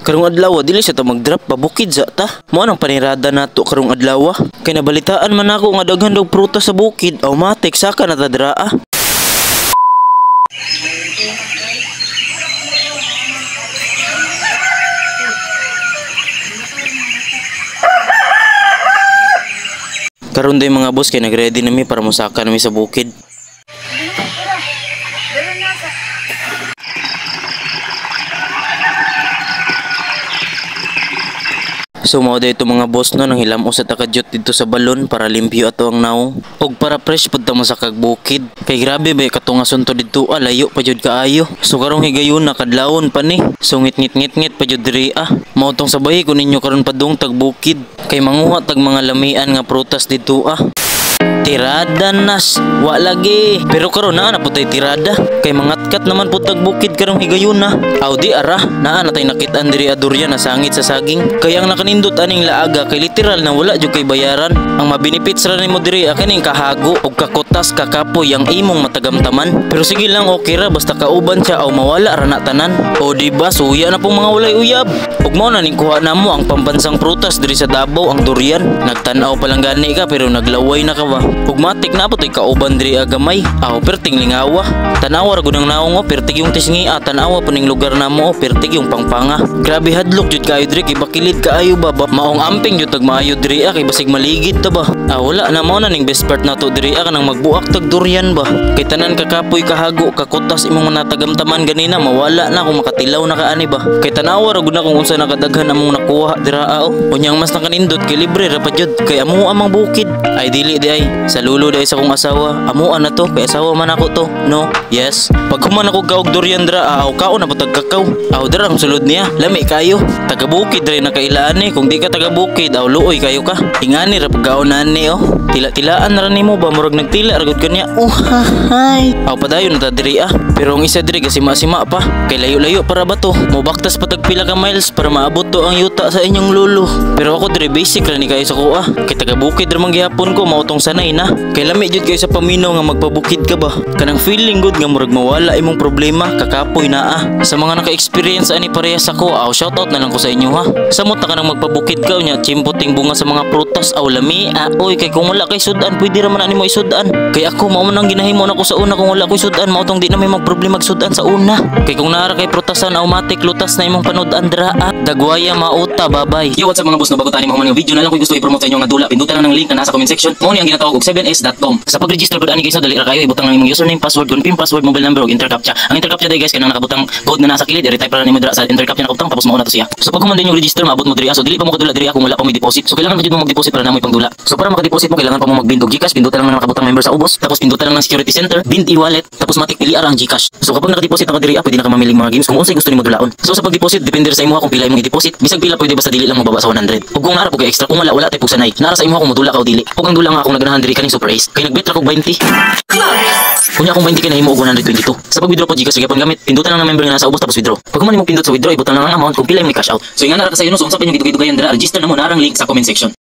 Karong adlaw dili siya ta mag-drop pabukid sa ta. Mao nang panirada nato karong adlaw. Kay nabalitaan man ako nga daghan daw prutas sa bukid. Automatic saka na ta draa. Karon day mga boss kay nagready nami para mosaka nami sa bukid. So mao day ito mga boss no nang hilamos sa takadyot dito sa balon para limpyo ato ang naong og para fresh pud ta mo sa kagbukid. Kay grabe ba katong asunto dito layo pa jud kaayo. So karong higayon na kadlawon pa ni. So ngit pa jud diri Mao tong sabay ko ninyo karon padung tagbukid kay manguha tag mga lamian nga prutas dito Tirada nas, wa lagi. Pero karon na pud tay tirada. Kay mangatkat naman pud tagbukid karong higayon na. Aw di ara, naa na tay nakit-an diri durian na sangit sa saging. Kay ang nakanindot aning laaga kay literal na wala jud kay bayaran. Ang mabinefits ra nimo diri kining kahago og kakutas kakapoy ang imong matagamtaman. Pero sige lang okay ra basta kauban siya aw mawala ra na tanan. O di ba suya na pong mga walay uyab. Ug mao na ning kuha namo ang pambansang prutas diri sa Davao ang durian. Nagtan-aw pa lang gani ka pero naglaway na ka ba. Ugmatik na po to'y kauban diri agamay. Perting lingawa. Tanawa ra gud ang naong pertig yung tisngi tanawa po ning lugar namo pertig yung pangpanga. Grabe hadlok jud kayo diri kay bakilid kaayo ba. Maong amping jud tag maayo diri kay basig maligid ta ba. Wala na mao na ning best part nato diri kanang magbuak tag durian ba. Kay tanan kakapoy kahago kakutas imong manatagamtaman ganina mawala na kung makatilaw na kaani ba. Kay tanawa ra gud na kung unsa nakadaghan among nakuha dira unyang mas nakanindot kay libre ra pa jud kay amo amang bukid. Ay dili di ay sa lulo dahil sa kong asawa. Amuan na to, kay asawa man ako to. No? Yes. Pag human ako kaog durian dra, kaon na po tagkakaw. Dra ang sulod niya. Lami kayo. Tagabukid rin na kailaan Kung di ka tagabukid, luoy kayo ka. Ingani ra pagkaonan ni Tila-tilaan na rin mo ba? Murag nagtila, ragod ka niya. Hay. Padayon na ta diri Pero ang isa diri kasi masima pa. Kay layo-layo para ba to? Mubaktas pa tagpila ka miles para maabot to ang yuta sa inyong lulo. Pero ako diri basic ra ni kayo sa kuha. Kay tagabukid ra man gihapon ko, mautong sanay na. Kay lami jud kayo sa paminaw nga magpabukid ka ba. Kanang feeling good nga murag mawala imong problema, kakapoy na Sa mga naka-experience ani parehas ako, shoutout na lang ko sa inyo Samot na kanang magpabukid ka nya, chimpoting bunga sa mga prutas, lami oy kay kung wala kay sudan, pwede ra man ani mo isudan. Kay ako mao man ang ginahimo nako sa una kung wala ko sudan, mao tong di na may magproblema magsudan sa una. Kay kung naara kay prutasan automatic lutas na imong panud-an dra dagwaya mauta babay. Yo, what's up mga boss, no bago tayo mga video na lang ko gusto i-promote sa inyo nga dula, pindutan lang ng link na nasa comment section. Mao ni ang ginatawag og 7s.com. Sa pag-register gud ani guys, dali ra kayo ibutang lang imong username, password, confirm password, mobile number ug enter captcha. Ang enter captcha day guys kanang nakabutang code na nasa kilid, i-type ra nimo dira sa enter captcha nakabutang tapos mao na to siya. So pag humanda yung register maabot mo diri so dili pa mo kadula diri kung wala pa may deposit. So kailangan jud mo mag-deposit para namoy pangdula. So para maka-deposit mo kailangan pa mo mag-bind og GCash, pindutan lang ng nakabutang member sa ubos, tapos pindutan lang ng security center, bind e-wallet, tapos matik pili ara ang GCash. So kapag naka-deposit na ka diri pwede na ka mamilig mga games kung unsay gusto nimo dulaon. So sa pag-deposit depende sa imo kung pila imong i-deposit. Bisag pila pwede basta dili lang mababa sa 100. Ug kung nara pug extra kung wala tay pug sanay. Nara sa imo kung modula ka o dili. Ug ang dula nga akong naganahan diri kaning Super Ace. Kay nagbet ra kog 20. Kunya akong 20 kay nahimo og 122. Sa pag-withdraw po GCash gyapon gamit, pindutan lang ng member nga nasa ubos tapos withdraw. Pag man nimo pindot sa withdraw, ibutan lang ang amount kung pila imong cash out. So ingana ra ka sa iyo no, so unsa pa inyong gidugay-dugayan dira, register na mo narang link sa comment section.